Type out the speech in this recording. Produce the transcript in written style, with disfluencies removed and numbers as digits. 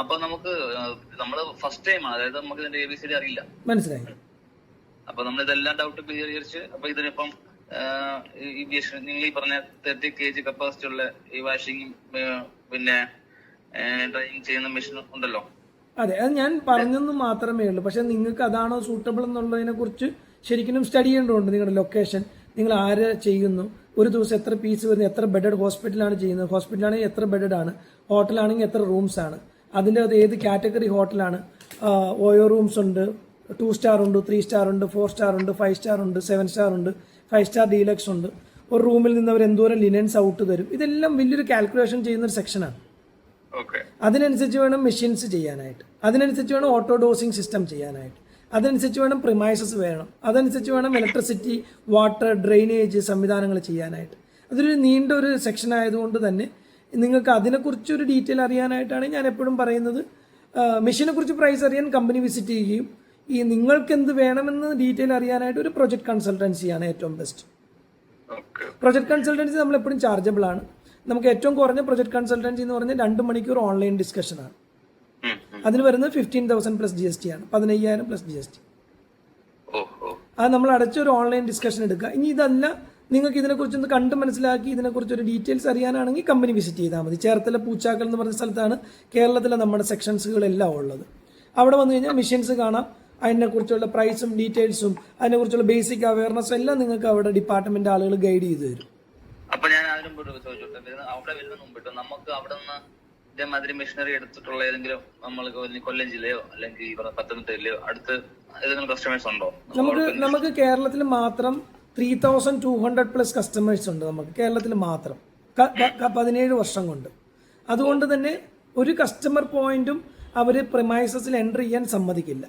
അപ്പൊ നമുക്ക് നമ്മള് ഫസ്റ്റ് ടൈം ആണ്, അതായത് നമുക്ക് ഇതിന്റെ ABCD അറിയില്ല. മനസ്സിലായി. അപ്പൊ നമ്മൾ ഇതെല്ലാം ഡൗട്ട് ക്ലിയറിച്ച് അപ്പൊ ഇതിനിപ്പം ഈ നിങ്ങൾ ഈ പറഞ്ഞ 30 kg കപ്പാസിറ്റി ഉള്ള ഈ വാഷിംഗ് പിന്നെ ഡ്രൈയിങ് ചെയ്യുന്ന മെഷീൻ ഉണ്ടല്ലോ. അതെ, അത് ഞാൻ പറഞ്ഞെന്ന് മാത്രമേ ഉള്ളൂ. പക്ഷെ നിങ്ങൾക്ക് അതാണോ സൂട്ടബിൾ എന്നുള്ളതിനെ കുറിച്ച് ശരിക്കും സ്റ്റഡി ചെയ്യേണ്ടതുണ്ട്. നിങ്ങളുടെ ലൊക്കേഷൻ, നിങ്ങൾ ആര് ചെയ്യുന്നു, ഒരു ദിവസം എത്ര പീസ് വരുന്നു, എത്ര ബെഡഡ് ഹോസ്പിറ്റലാണ് ചെയ്യുന്നത്, ഹോസ്പിറ്റലാണെങ്കിൽ എത്ര ബെഡഡ് ആണ്, ഹോട്ടലാണെങ്കിൽ എത്ര റൂംസ് ആണ്, അതിൻ്റെ അത് ഏത് കാറ്റഗറി ഹോട്ടലാണ്, ഓയോ റൂംസ് ഉണ്ട്, 2 സ്റ്റാർ ഉണ്ട്, 3 സ്റ്റാർ ഉണ്ട്, 4 സ്റ്റാർ ഉണ്ട്, 5 സ്റ്റാർ ഉണ്ട്, 7 സ്റ്റാർ ഉണ്ട്, 5 സ്റ്റാർ ഡീലക്സ് ഉണ്ട്, ഒരു റൂമിൽ നിന്ന് അവർ എന്തോരം ലിനൻസ് ഔട്ട് തരും, ഇതെല്ലാം വലിയൊരു കാൽക്കുലേഷൻ ചെയ്യുന്ന ഒരു സെക്ഷനാണ്. അതിനനുസരിച്ച് വേണം മെഷീൻസ് ചെയ്യാനായിട്ട്, അതിനനുസരിച്ച് വേണം ഓട്ടോ ഡോസിങ് സിസ്റ്റം ചെയ്യാനായിട്ട്, അതനുസരിച്ച് വേണം പ്രിമൈസസ് വേണം, അതനുസരിച്ച് വേണം ഇലക്ട്രിസിറ്റി, വാട്ടർ, ഡ്രെയിനേജ് സംവിധാനങ്ങൾ ചെയ്യാനായിട്ട്. അതൊരു നീണ്ട ഒരു സെക്ഷൻ ആയതുകൊണ്ട് തന്നെ നിങ്ങൾക്ക് അതിനെക്കുറിച്ചൊരു ഡീറ്റെയിൽ അറിയാനായിട്ടാണ് ഞാൻ എപ്പോഴും പറയുന്നത്. മെഷീനെ കുറിച്ച് പ്രൈസ് അറിയാൻ കമ്പനി വിസിറ്റ് ചെയ്യുകയും ഈ നിങ്ങൾക്ക് എന്ത് വേണമെന്ന് ഡീറ്റെയിൽ അറിയാനായിട്ട് ഒരു പ്രൊജക്ട് കൺസൾട്ടൻസിയാണ് ഏറ്റവും ബെസ്റ്റ്. പ്രൊജക്ട് കൺസൾട്ടൻസി നമ്മൾ എപ്പോഴും ചാർജബിൾ ആണ്. നമുക്ക് ഏറ്റവും കുറഞ്ഞ പ്രൊജക്ട് കൺസൾട്ടൻസി എന്ന് പറഞ്ഞാൽ 2 മണിക്കൂർ ഓൺലൈൻ ഡിസ്കഷനാണ്. അതിന് വരുന്നത് 15,000 പ്ലസ് GST ആണ്, 15,000 പ്ലസ് GST. അത് നമ്മൾ അടച്ചൊരു ഓൺലൈൻ ഡിസ്കഷൻ എടുക്കുക. ഇനി ഇതല്ല, നിങ്ങൾക്ക് ഇതിനെക്കുറിച്ചൊന്ന് കണ്ട് മനസ്സിലാക്കി ഇതിനെക്കുറിച്ചൊരു ഡീറ്റെയിൽസ് അറിയാനാണെങ്കിൽ കമ്പനി വിസിറ്റ് ചെയ്താൽ മതി. ചേർത്തല പൂച്ചാക്കൽ എന്ന് പറഞ്ഞ സ്ഥലത്താണ് കേരളത്തിലെ നമ്മുടെ സെക്ഷൻസുകളെല്ലാം ഉള്ളത്. അവിടെ വന്നു കഴിഞ്ഞാൽ മെഷീൻസ് കാണാം, അതിനെക്കുറിച്ചുള്ള പ്രൈസും ഡീറ്റെയിൽസും അതിനെക്കുറിച്ചുള്ള ബേസിക് അവയർനെസ്സും എല്ലാം നിങ്ങൾക്ക് അവിടെ ഡിപ്പാർട്ട്മെന്റ് ആളുകൾ ഗൈഡ് ചെയ്ത് തരും. അപ്പൊ ഞാൻ അതിന് മുമ്പ് ചോദിച്ചോട്ടെ, അവിടെ വരുന്ന മുമ്പിട്ട് നമുക്ക് അവിടെ നിന്ന് ഇതേമാതിരി മെഷീനറി എടുത്തിട്ടുള്ള ഏതെങ്കിലും നമ്മൾ കൊല്ലം ജില്ലയോ അല്ലെങ്കിൽ പത്തനംതിട്ട ജില്ലയോ അടുത്ത് ഏതെങ്കിലും കസ്റ്റമേഴ്സ് ഉണ്ടോ? നമുക്ക് കേരളത്തിൽ മാത്രം 3,200 പ്ലസ് കസ്റ്റമേഴ്സ് ഉണ്ട് നമുക്ക് കേരളത്തിൽ മാത്രം 17 വർഷം കൊണ്ട്. അതുകൊണ്ട് തന്നെ ഒരു കസ്റ്റമർ പോയിന്റും അവർ പ്രിമൈസസിൽ എൻട്രി ചെയ്യാൻ സമ്മതിക്കില്ല.